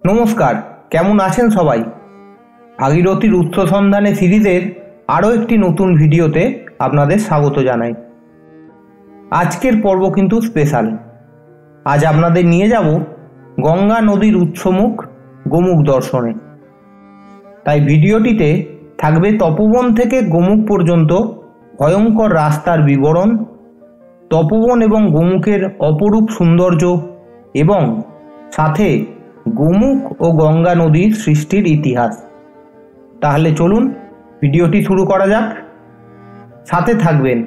নমস্কার, কেমন আছেন সবাই? ভাগীরথীর উৎস সন্ধানে সিরিজের আরও একটি নতুন ভিডিওতে আপনাদের স্বাগত জানাই। আজকের পর্ব কিন্তু স্পেশাল। আজ আপনাদের নিয়ে যাব গঙ্গা নদীর উৎসমুখ গোমুখ দর্শনে। তাই ভিডিওটিতে থাকবে তপোবন থেকে গোমুখ পর্যন্ত ভয়ঙ্কর রাস্তার বিবরণ, তপোবন এবং গোমুখের অপরূপ সৌন্দর্য এবং সাথে গোমুখ ও গঙ্গা নদীর সৃষ্টির ইতিহাস। তাহলে চলুন ভিডিওটি শুরু করা যাক। সাথে থাকবেন,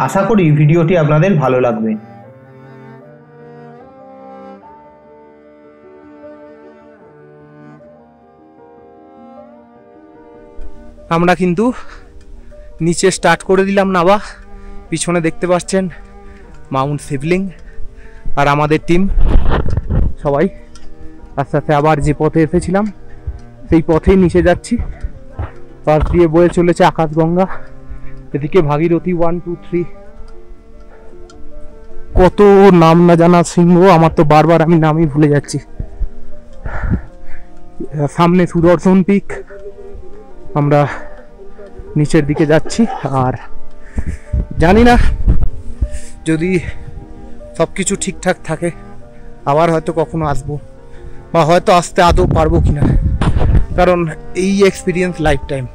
আশা করি ভিডিওটি আপনাদের ভালো লাগবে। আমরা কিন্তু নিচে স্টার্ট করে দিলাম নাবা। পিছনে দেখতে পাচ্ছেন মাউন্ট শিবলিং আর আমাদের টিম সবাই আস্তে আস্তে আবার যে পথে এসেছিলাম সেই পথেই নিচে যাচ্ছি। পাশ দিয়ে বয়ে চলেছে আকাশগঙ্গা, এদিকে ভাগীরথী 1, 2, 3। কত নাম না জানা সিংহ, আমার তো বারবার আমি নামই ভুলে যাচ্ছি। সামনে সুদর্শন পিক। আমরা নিচের দিকে যাচ্ছি আর জানি না যদি সবকিছু ঠিকঠাক থাকে আবার হয়তো কখনো আসবো বা হয়তো আসতে আদৌ পারবো কিনা, কারণ এই এক্সপিরিয়েন্স লাইফ টাইম।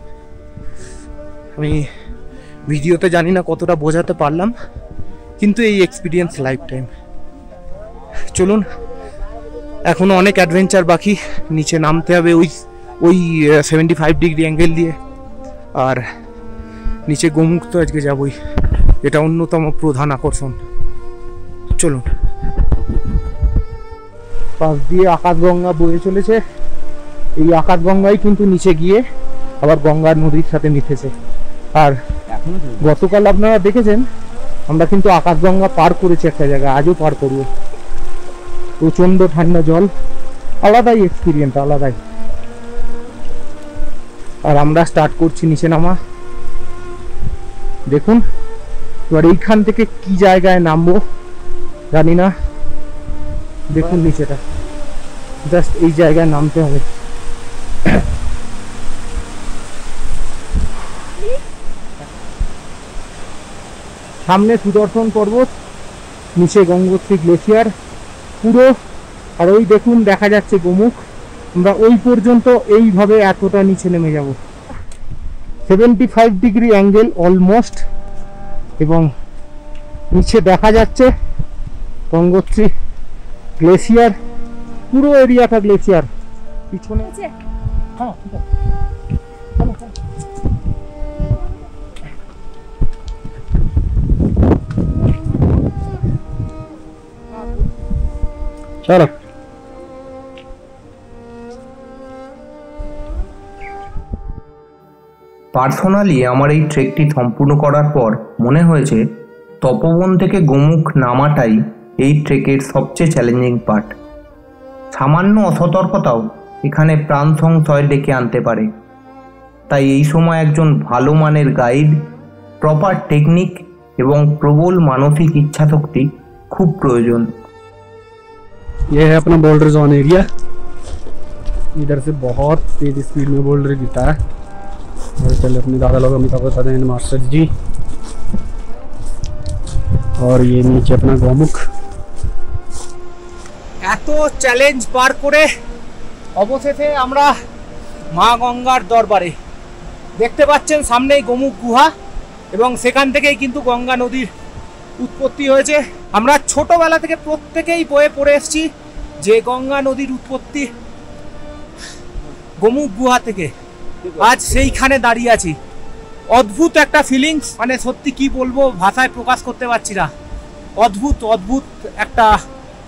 আমি ভিডিওতে জানি না কতটা বোঝাতে পারলাম, কিন্তু এই এক্সপিরিয়েন্স লাইফ টাইম। চলুন, এখনো অনেক অ্যাডভেঞ্চার বাকি। নিচে নামতে হবে ওই 75 ডিগ্রি অ্যাঙ্গেল দিয়ে। আর নিচে গোমুখ তো আজকে যাবই, এটা অন্যতম প্রধান আকর্ষণ। চলুন। পাশ দিয়ে আকাশগঙ্গা বয়ে চলেছে। এই আকাশগঙ্গাই কিন্তু নিচে গিয়ে আবার গঙ্গার নদীর সাথে মিশেছে। আর গতকাল আপনারা দেখেছেন আমরা কিন্তু আকাশগঙ্গা পার করেছি একটা জায়গায়, আজও পার করব। প্রচন্ড ঠান্ডা জল, আলাদাই এক্সপিরিয়েন্স, আলাদাই। আর আমরা স্টার্ট করছি নিচে নামা। দেখুন এবার এইখান থেকে কি জায়গায় নামবো জানি না। দেখুন নিচেটা, জাস্ট এই জায়গায় নামতে হবে। সামনে সুদর্শন পর্বত, নিচে গঙ্গোত্রী গ্লেশিয়ার পুরো। আর ওই দেখুন দেখা যাচ্ছে গোমুখ। আমরা ওই পর্যন্ত এইভাবে এতটা নিচে নেমে যাব। 75 ডিগ্রি অ্যাঙ্গেল অলমোস্ট, এবং নিচে দেখা যাচ্ছে গঙ্গোত্রী গ্লেশিয়ার, পুরো এরিয়াটা গ্লেশিয়ার। পিছনে হ্যাঁ ঠিক আছে, চলো। পার্সোনালি আমার এই ট্রেকটি সম্পূর্ণ করার পর মনে হয়েছে তপোবন থেকে গোমুখ নামাটাই এই ট্রেকের সবচেয়ে চ্যালেঞ্জিং পার্ট। সামান্য অসতর্কতাও এখানে প্রাণ সংশয় ডেকে আনতে পারে। তাই এই সময় একজন ভালো মানের গাইড, প্রপার টেকনিক এবং প্রবল মানসিক ইচ্ছাশক্তি খুব প্রয়োজন। ये है अपना बोल्डर जोन एरिया। इधर से बहुत तेज स्पीड में बोल्डर गिरता है। और चले अपने दादा लोग अमिताभ बच्चन मास्टर जी। और ये नीचे अपना गोमुख। এত চ্যালেঞ্জ পার করে অবশেষে আমরা মা গঙ্গার দরবারে। দেখতে পাচ্ছেন সামনেই গোমুখ গুহা, এবং সেখান থেকেই কিন্তু গঙ্গা নদীর উৎপত্তি হয়েছে। আমরা ছোটবেলা থেকে প্রত্যেকেই বয়ে পড়ে এসেছি যে গঙ্গা নদীর উৎপত্তি গোমুখ গুহা থেকে। আজ সেইখানে দাঁড়িয়ে আছি। অদ্ভুত একটা ফিলিংস, মানে সত্যি কি বলবো, ভাষায় প্রকাশ করতে পারছি না। অদ্ভুত অদ্ভুত একটা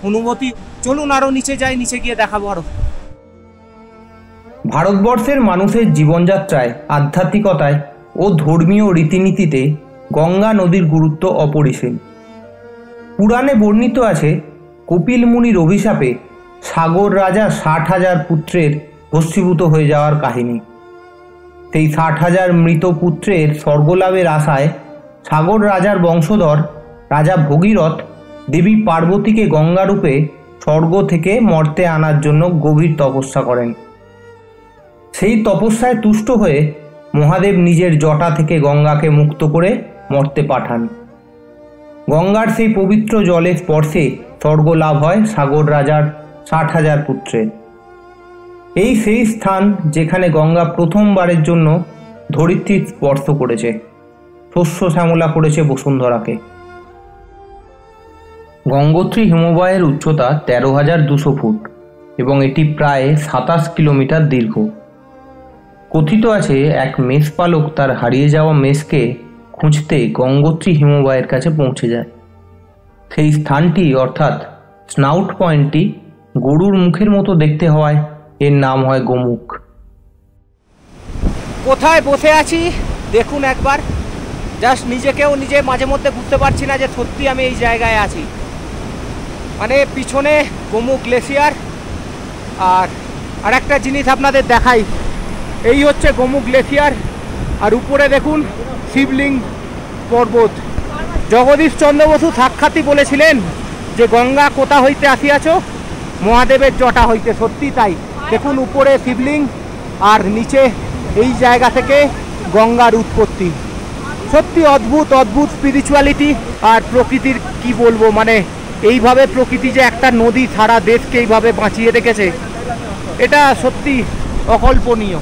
অনুভূতি। চলুন আরো নিচে যাই, নিচে গিয়ে দেখাবো আরো। ভারতবর্ষের মানুষের জীবনযাত্রায়, আধ্যাত্মিকতায় ও ধর্মীয় রীতিনীতিতে গঙ্গা নদীর গুরুত্ব অপরিসীম। পুরাণে বর্ণিত আছে কপিল মুনির অভিশাপে সাগর রাজা 60,000 পুত্রের ভস্মীভূত হয়ে যাওয়ার কাহিনী। সেই 60,000 মৃত পুত্রের স্বর্গলাভের আশায় সাগর রাজার বংশধর রাজা ভগীরথ দেবী পার্বতীকে গঙ্গারূপে স্বর্গ থেকে মর্তে আনার জন্য গভীর তপস্যা করেন। সেই তপস্যায় তুষ্ট হয়ে মহাদেব নিজের জটা থেকে গঙ্গাকে মুক্ত করে মর্তে পাঠান। গঙ্গার সেই পবিত্র জলের স্পর্শে স্বর্গ লাভ হয় সাগর রাজার 60,000 পুত্রের। এই সেই স্থান যেখানে গঙ্গা প্রথমবারের জন্য ধরিত্রী স্পর্শ করেছে, শস্য শ্যামলা করেছে বসুন্ধরাকে। গঙ্গোত্রী হিমবাহের উচ্চতা 13,200 ফুট এবং এটি প্রায় 27 কিলোমিটার দীর্ঘ। কথিত আছে এক মেষপালক তার হারিয়ে যাওয়া মেষকে খুঁজতে গঙ্গোত্রী হিমবাহের কাছে পৌঁছে যায়। সেই স্থানটি অর্থাৎ স্নাউট পয়েন্টটি গরুর মুখের মতো দেখতে হওয়ায় এর নাম হয় গোমুখ। কোথায় বসে আছি দেখুন একবার, জাস্ট নিজেকেও নিজে মাঝে মধ্যে বুঝতে পারছি না যে সত্যি আমি এই জায়গায় আছি। মানে পিছনে গোমুখ গ্লেসিয়ার, আর একটা জিনিস আপনাদের দেখাই, এই হচ্ছে গোমুখ গ্লেসিয়ার, আর উপরে দেখুন শিবলিঙ্গ পর্বত। জগদীশ চন্দ্র বসু সাক্ষাৎই বলেছিলেন যে গঙ্গা কোথা হইতে আসিয়াছ, মহাদেবের জটা হইতে। সত্যি তাই, দেখুন উপরে শিবলিঙ্গ আর নিচে এই জায়গা থেকে গঙ্গার উৎপত্তি। সত্যি অদ্ভুত অদ্ভুত স্পিরিচুয়ালিটি আর প্রকৃতির কি বলবো, মানে এইভাবে প্রকৃতি যে একটা নদী সারা দেশকে এইভাবে বাঁচিয়ে রেখেছে, এটা সত্যি অকল্পনীয়।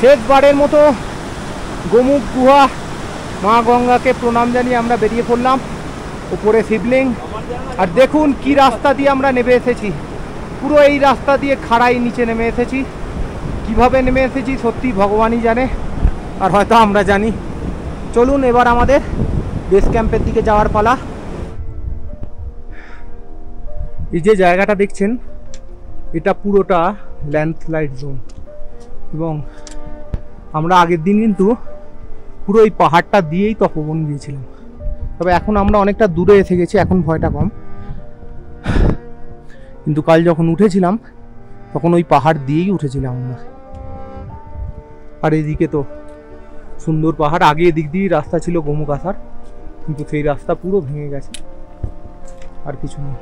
শেষবারের মতো গোমুখ গুহা মা গঙ্গাকে প্রণাম জানিয়ে আমরা বেরিয়ে পড়লাম। উপরে শিবলিঙ্গ, আর দেখুন কি রাস্তা দিয়ে আমরা নেমে এসেছি। পুরো এই রাস্তা দিয়ে খাড়াই নিচে নেমে এসেছি। কিভাবে নেমে এসেছি সত্যি ভগবানই জানে, আর হয়তো আমরা জানি। চলুন এবার আমাদের বেস ক্যাম্পের দিকে যাওয়ার পালা। এই যে জায়গাটা দেখছেন, এটা পুরোটা ল্যান্ডস্লাইড জোন, এবং আমরা আগের দিন কিন্তু পুরো এই পাহাড়টা দিয়েই তপবন গিয়েছিলাম। তবে এখন আমরা অনেকটা দূরে এসে গেছি, এখন ভয়টা কম। কিন্তু কাল যখন উঠেছিলাম তখন ওই পাহাড় দিয়েই উঠেছিলাম আমরা। আর এদিকে তো সুন্দর পাহাড়। আগে এদিক দিয়েই রাস্তা ছিল গোমুখ আসার, কিন্তু সেই রাস্তা পুরো ভেঙে গেছে, আর কিছু নেই।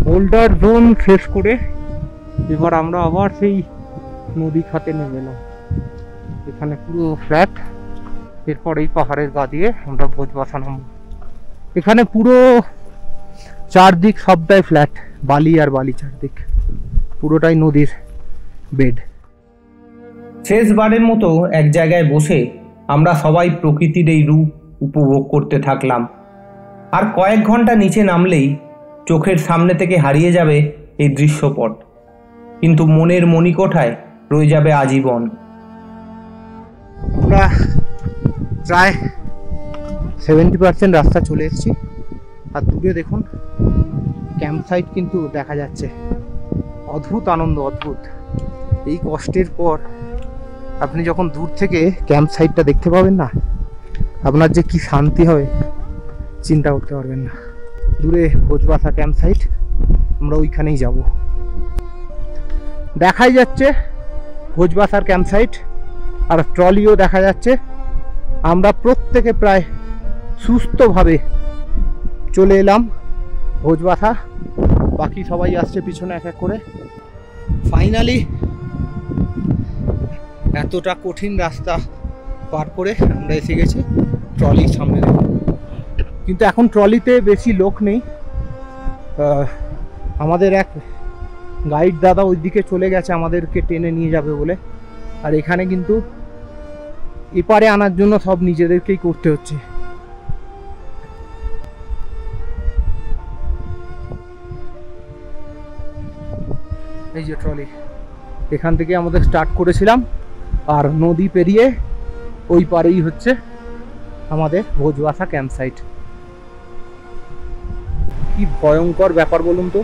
বোল্ডার জোন শেষ করে এবার আমরা আবার সেই নদী খাতে নেমে এলাম। এখানে পুরো ফ্ল্যাট, এরপর এই পাহাড়ের গা দিয়ে আমরা ভোজবাসা নামব। এখানে পুরো চারদিক সবটাই ফ্ল্যাট, বালি আর বালি, চারদিক পুরোটাই নদীর বেড। শেষবারের মতো এক জায়গায় বসে আমরা সবাই প্রকৃতির এই রূপ উপভোগ করতে থাকলাম। আর কয়েক ঘন্টা নিচে নামলেই চোখের সামনে থেকে হারিয়ে যাবে এই দৃশ্যপট, কিন্তু মনের মণিকোঠায় রয়ে যাবে আজীবন। আমরা প্রায় 70% রাস্তা চলে এসেছি, আর দূরে দেখুন ক্যাম্প সাইট কিন্তু দেখা যাচ্ছে। অদ্ভুত আনন্দ, অদ্ভুত। এই কষ্টের পর আপনি যখন দূর থেকে ক্যাম্প সাইটটা দেখতে পাবেন না, আপনার যে কি শান্তি হবে চিন্তা করতে পারবেন না। দূরে ভোজবাসা ক্যাম্প সাইট, আমরা ওইখানেই যাব। দেখাই যাচ্ছে ভোজবাসার ক্যাম্প সাইট, আর ট্রলিও দেখা যাচ্ছে। আমরা প্রত্যেকে প্রায় সুস্থভাবে চলে এলাম ভোজবাসা, বাকি সবাই আসছে পিছনে এক এক করে। ফাইনালি এতটা কঠিন রাস্তা পার করে আমরা এসে গেছি ট্রলির সামনে। কিন্তু এখন ট্রলিতে বেশি লোক নেই। আমাদের এক গাইড দাদা ওইদিকে চলে গেছে আমাদেরকে টেনে নিয়ে যাবে বলে। আর এখানে কিন্তু এপারে আনার জন্য সব নিজেদেরকেই করতে হচ্ছে। এই যে ট্রলি, এখান থেকে আমাদের স্টার্ট করেছিলাম, আর নদী পেরিয়ে ওই পারেই হচ্ছে আমাদের ভোজবাসা ক্যাম্প সাইট। কি ভয়ঙ্কর ব্যাপার বলুন তো,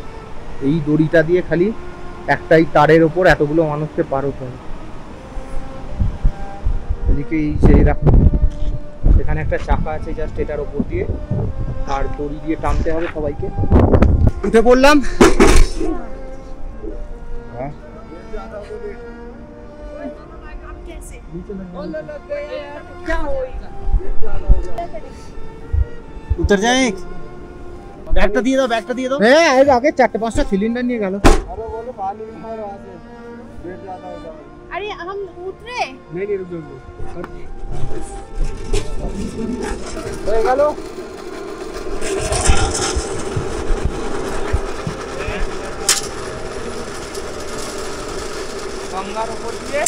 এই দড়িটা দিয়ে খালি একটাই তারের ওপর এতগুলো মানুষকে পার হতে হবে। এদিকে এই যে এরকম এখানে একটা চাকা আছে জাস্ট এটার ওপর দিয়ে, আর দড়ি দিয়ে টানতে হবে সবাইকে। উঠে পড়লাম। उतर जाए बैगটা দিয়ে দাও, ব্যাগটা দিয়ে দাও। হ্যাঁ, আগে 4-5টা সিলিন্ডার নিয়ে গেল। अरे हम उतरे नहीं रुक जाओ। হয়ে গেল। গঙ্গার উপর দিয়ে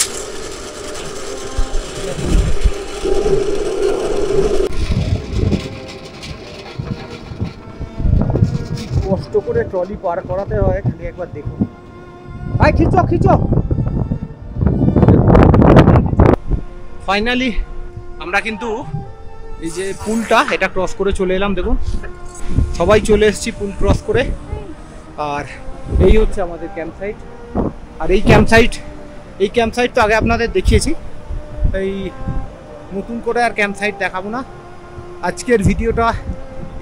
কষ্ট করে ট্রলি পার করাতে হয়, খালি একবার দেখুন। ভাই খিচো খিচো। ফাইনালি আমরা কিন্তু এই যে পুলটা এটা ক্রস করে চলে এলাম। দেখুন সবাই চলে এসেছি পুল ক্রস করে, আর এই হচ্ছে আমাদের ক্যাম্প সাইট। আর এই ক্যাম্প সাইট তো আগে আপনাদের দেখিয়েছি, এই নতুন করে আর ক্যাম্প সাইট দেখাবো না। আজকের ভিডিওটা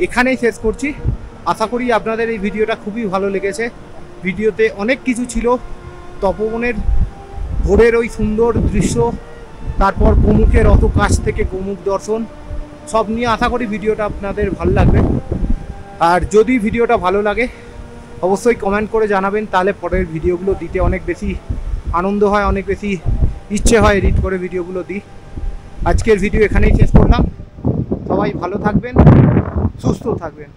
এখানেই শেষ করছি। আশা করি আপনাদের এই ভিডিওটা খুবই ভালো লেগেছে। ভিডিওতে অনেক কিছু ছিল, তপবনের ভোরের ওই সুন্দর দৃশ্য, তারপর গোমুখের অত কাছ থেকে গোমুখ দর্শন, সব নিয়ে আশা করি ভিডিওটা আপনাদের ভালো লাগবে। আর যদি ভিডিওটা ভালো লাগে অবশ্যই কমেন্ট করে জানাবেন, তাহলে পরের ভিডিওগুলো দিতে অনেক বেশি আনন্দ হয়, অনেক বেশি ইচ্ছে হয় এডিট করে ভিডিওগুলো দিই। আজকের ভিডিও এখানেই শেষ করলাম। সবাই ভালো থাকবেন, সুস্থ থাকবেন।